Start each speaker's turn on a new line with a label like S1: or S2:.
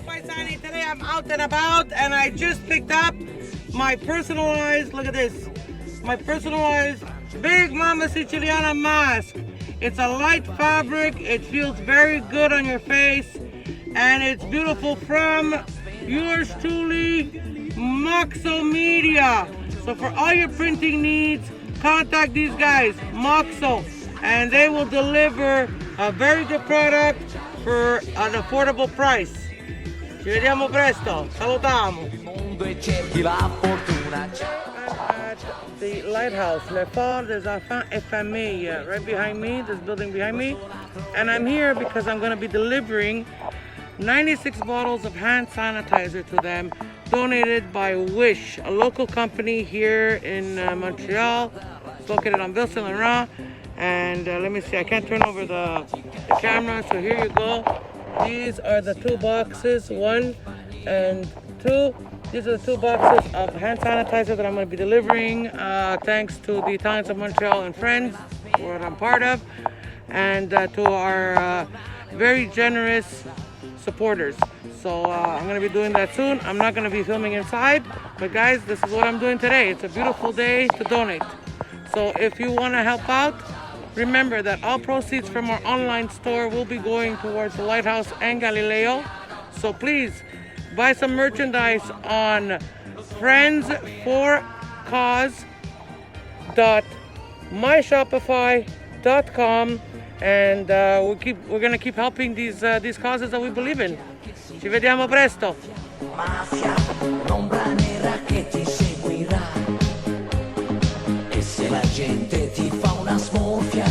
S1: Paisani, today I'm out and about and I just picked up my personalized, look at this, my personalized Big Mama Siciliana mask. It's a light fabric, it feels very good on your face, and it's beautiful from yours truly, Moxo Media. So for all your printing needs, contact these guys, Moxo, and they will deliver a very good product for an affordable price. Ci vediamo presto, salutiamo. At the lighthouse, Le Phare des Enfants et Familles, right behind me, this building behind me. And I'm here because I'm going to be delivering 96 bottles of hand sanitizer to them, donated by Wish, a local company here in Montreal. It's located on Ville Saint Laurent. And let me see, I can't turn over the camera, so here you go. These are the two boxes, 1 and 2. These are the two boxes of hand sanitizer that I'm going to be delivering, thanks to the Italians of Montreal and Friends, what I'm part of, and to our very generous supporters. So I'm going to be doing that soon. I'm not going to be filming inside, but guys, this is what I'm doing today. It's a beautiful day to donate. So if you want to help out, remember that all proceeds from our online store will be going towards the Lighthouse and Galileo. So please buy some merchandise on friendsforcause.myshopify.com, and we're gonna keep helping these causes that we believe in. Ci vediamo presto.
S2: Mafia, l'ombra nera che ti seguirà, e se la gente ti fa una smorfia